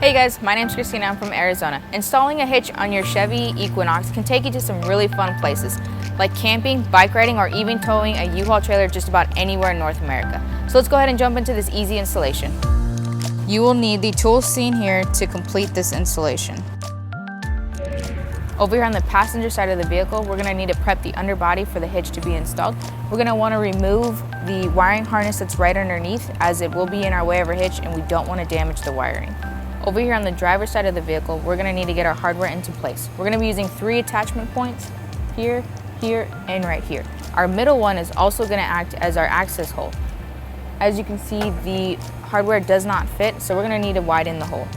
Hey guys, my name's Christina, I'm from Arizona. Installing a hitch on your Chevy Equinox can take you to some really fun places, like camping, bike riding, or even towing a U-Haul trailer just about anywhere in North America. So let's go ahead and jump into this easy installation. You will need the tools seen here to complete this installation. Over here on the passenger side of the vehicle, we're gonna need to prep the underbody for the hitch to be installed. We're gonna wanna remove the wiring harness that's right underneath, as it will be in our way of our hitch and we don't wanna damage the wiring. Over here on the driver's side of the vehicle, we're gonna need to get our hardware into place. We're gonna be using 3 attachment points, here, here, and right here. Our middle one is also gonna act as our access hole. As you can see, the hardware does not fit, so we're gonna need to widen the hole.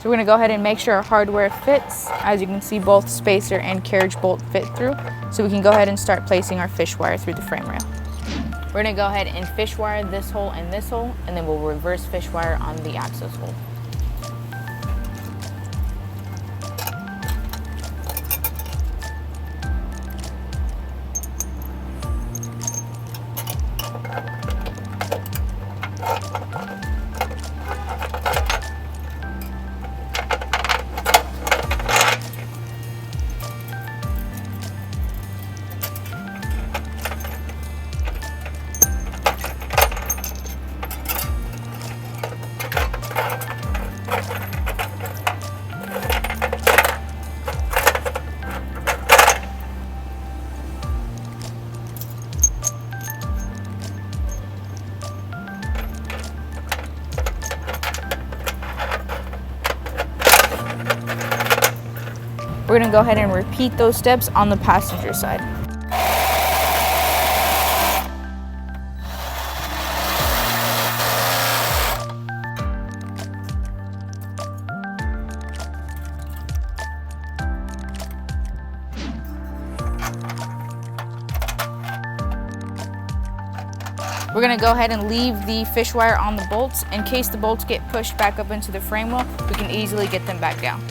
So we're gonna go ahead and make sure our hardware fits. As you can see, both spacer and carriage bolt fit through. So we can go ahead and start placing our fish wire through the frame rail. We're gonna go ahead and fish wire this hole and this hole, and then we'll reverse fish wire on the access hole. We're gonna go ahead and repeat those steps on the passenger side. We're gonna go ahead and leave the fish wire on the bolts. In case the bolts get pushed back up into the frame wheel, we can easily get them back down.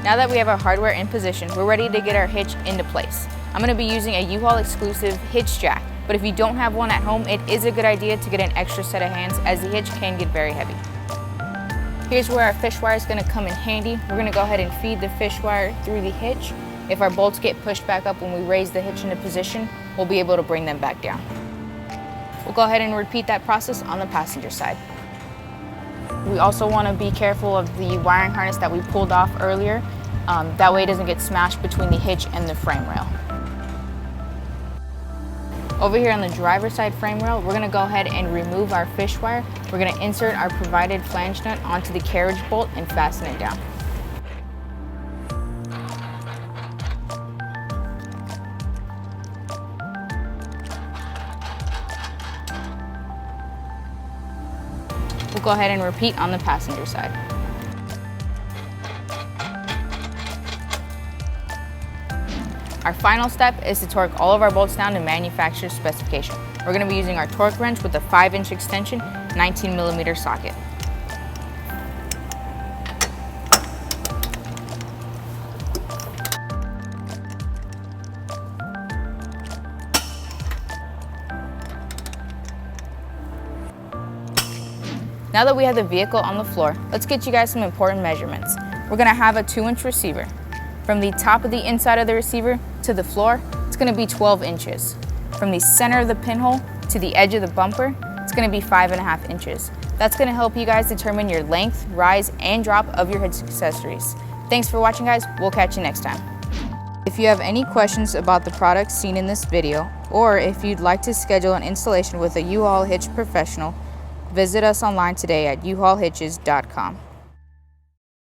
Now that we have our hardware in position, we're ready to get our hitch into place. I'm gonna be using a U-Haul exclusive hitch jack, but if you don't have one at home, it is a good idea to get an extra set of hands, as the hitch can get very heavy. Here's where our fish wire is gonna come in handy. We're gonna go ahead and feed the fish wire through the hitch. If our bolts get pushed back up when we raise the hitch into position, we'll be able to bring them back down. We'll go ahead and repeat that process on the passenger side. We also want to be careful of the wiring harness that we pulled off earlier. That way it doesn't get smashed between the hitch and the frame rail. Over here on the driver's side frame rail, we're going to go ahead and remove our fish wire. We're going to insert our provided flange nut onto the carriage bolt and fasten it down. We'll go ahead and repeat on the passenger side. Our final step is to torque all of our bolts down to manufacturer's specification. We're going to be using our torque wrench with a 5-inch extension, 19mm socket. Now that we have the vehicle on the floor, let's get you guys some important measurements. We're gonna have a 2-inch receiver. From the top of the inside of the receiver to the floor, it's gonna be 12 inches. From the center of the pinhole to the edge of the bumper, it's gonna be 5.5 inches. That's gonna help you guys determine your length, rise, and drop of your hitch accessories. Thanks for watching, guys. We'll catch you next time. If you have any questions about the products seen in this video, or if you'd like to schedule an installation with a U-Haul hitch professional, visit us online today at uhaulhitches.com.